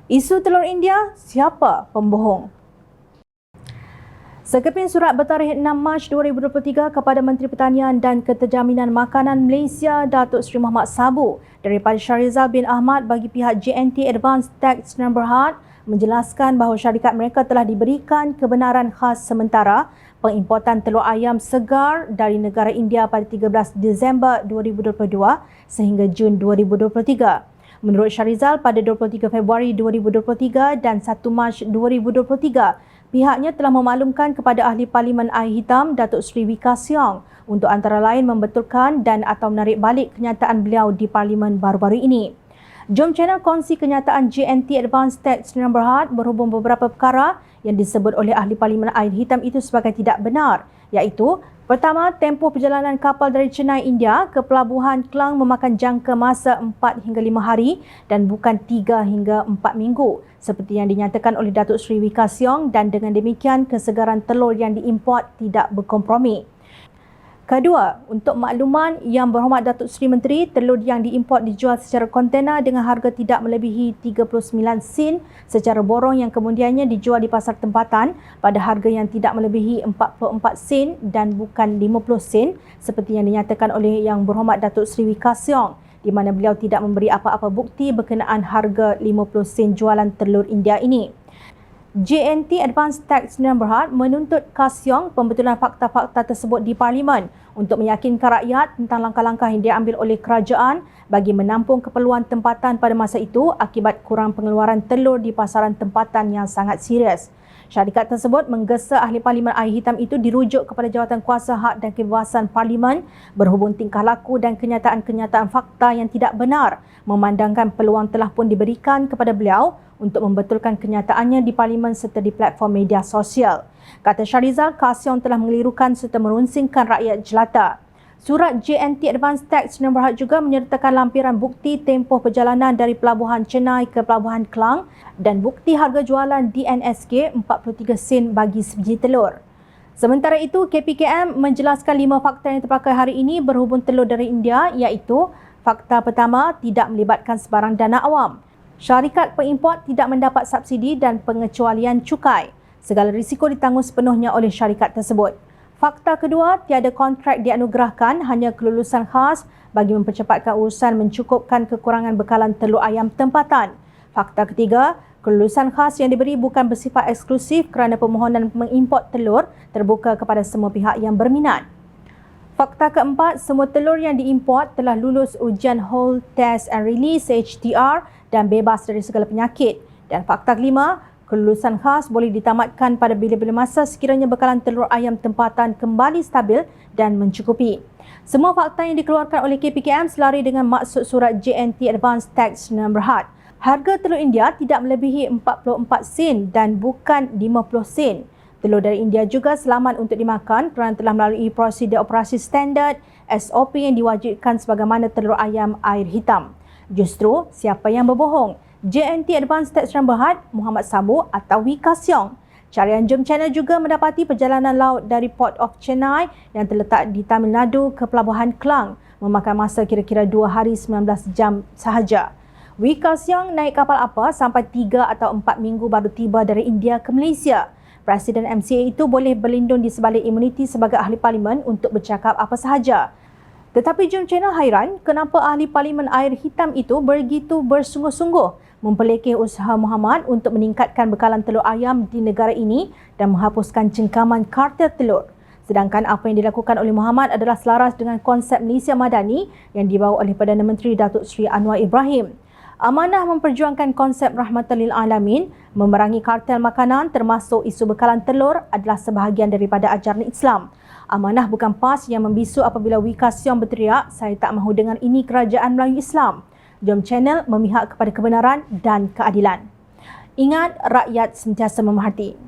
Isu telur India, siapa pembohong? Sekeping surat bertarikh 6 Mac 2023 kepada Menteri Pertanian dan Keterjaminan Makanan Malaysia Datuk Seri Mohamad Sabu daripada Shahrizal bin Ahmad bagi pihak JNT Advanced Tax Sdn Bhd menjelaskan bahawa syarikat mereka telah diberikan kebenaran khas sementara pengimportan telur ayam segar dari negara India pada 13 Disember 2022 sehingga Jun 2023. Menurut Shahrizal, pada 23 Februari 2023 dan 1 Mac 2023, pihaknya telah memaklumkan kepada Ahli Parlimen Air Hitam Datuk Seri Wee Ka Siong untuk antara lain membetulkan dan atau menarik balik kenyataan beliau di Parlimen baru-baru ini. Jom channel kongsi kenyataan JNT Advanced Tax Sdn Bhd berhubung beberapa perkara yang disebut oleh Ahli Parlimen Air Hitam itu sebagai tidak benar, iaitu pertama, tempoh perjalanan kapal dari Chennai, India ke Pelabuhan Klang memakan jangka masa 4 hingga 5 hari dan bukan 3 hingga 4 minggu seperti yang dinyatakan oleh Datuk Seri Wee Ka Siong, dan dengan demikian kesegaran telur yang diimport tidak berkompromi. Kedua, untuk makluman Yang Berhormat Datuk Seri Menteri, telur yang diimport dijual secara kontena dengan harga tidak melebihi 39 sen secara borong yang kemudiannya dijual di pasar tempatan pada harga yang tidak melebihi 44 sen dan bukan 50 sen seperti yang dinyatakan oleh Yang Berhormat Datuk Seri Wee Ka Siong, di mana beliau tidak memberi apa-apa bukti berkenaan harga 50 sen jualan telur India ini. JNT Advanced Tax Sdn Bhd menuntut Ka Siong pembetulan fakta-fakta tersebut di Parlimen untuk meyakinkan rakyat tentang langkah-langkah yang diambil oleh kerajaan bagi menampung keperluan tempatan pada masa itu akibat kurang pengeluaran telur di pasaran tempatan yang sangat serius. Syarikat tersebut menggesa Ahli Parlimen Air Hitam itu dirujuk kepada Jawatan Kuasa Hak dan Kebebasan Parlimen berhubung tingkah laku dan kenyataan-kenyataan fakta yang tidak benar, memandangkan peluang telah pun diberikan kepada beliau untuk membetulkan kenyataannya di Parlimen serta di platform media sosial. Kata Shahrizal, Ka Siong telah mengelirukan serta merunsingkan rakyat jelata. Surat JNT Advanced Tax Sdn Bhd juga menyertakan lampiran bukti tempoh perjalanan dari Pelabuhan Chennai ke Pelabuhan Klang dan bukti harga jualan DNSK 43 sen bagi sebiji telur. Sementara itu, KPKM menjelaskan 5 fakta yang terpakai hari ini berhubung telur dari India, iaitu fakta pertama, tidak melibatkan sebarang dana awam. Syarikat pengimport tidak mendapat subsidi dan pengecualian cukai. Segala risiko ditanggung sepenuhnya oleh syarikat tersebut. Fakta kedua, tiada kontrak dianugerahkan, hanya kelulusan khas bagi mempercepatkan urusan mencukupkan kekurangan bekalan telur ayam tempatan. Fakta ketiga, kelulusan khas yang diberi bukan bersifat eksklusif kerana permohonan mengimport telur terbuka kepada semua pihak yang berminat. Fakta keempat, semua telur yang diimport telah lulus ujian Whole Test and Release HTR dan bebas dari segala penyakit. Dan fakta kelima, kelulusan khas boleh ditamatkan pada bila-bila masa sekiranya bekalan telur ayam tempatan kembali stabil dan mencukupi. Semua fakta yang dikeluarkan oleh KPKM selari dengan maksud surat JNT Advanced Tax Sdn Bhd. Harga telur India tidak melebihi 44 sen dan bukan 50 sen. Telur dari India juga selamat untuk dimakan kerana telah melalui prosedur operasi standard SOP yang diwajibkan sebagaimana telur ayam air hitam. Justru, siapa yang berbohong? JNT Advanced Tax Sdn Bhd, Mohamad Sabu atau Wee Ka Siong? Carian Jom Channel juga mendapati perjalanan laut dari Port of Chennai yang terletak di Tamil Nadu ke Pelabuhan Klang memakan masa kira-kira 2 hari 19 jam sahaja. Wee Ka Siong naik kapal apa sampai 3 atau 4 minggu baru tiba dari India ke Malaysia. Presiden MCA itu boleh berlindung di sebalik imuniti sebagai Ahli Parlimen untuk bercakap apa sahaja. Tetapi Jom Channel hairan kenapa Ahli Parlimen Air Hitam itu begitu bersungguh-sungguh mempelekeh usaha Mohamad untuk meningkatkan bekalan telur ayam di negara ini dan menghapuskan cengkaman kartel telur. Sedangkan apa yang dilakukan oleh Mohamad adalah selaras dengan konsep Malaysia Madani yang dibawa oleh Perdana Menteri Datuk Seri Anwar Ibrahim. Amanah memperjuangkan konsep rahmatan lil alamin, memerangi kartel makanan termasuk isu bekalan telur adalah sebahagian daripada ajaran Islam. Amanah bukan PAS yang membisu apabila Wee Ka Siong berteriak, "Saya tak mahu dengar ini kerajaan Melayu Islam." Jom Channel memihak kepada kebenaran dan keadilan. Ingat, rakyat sentiasa memerhati.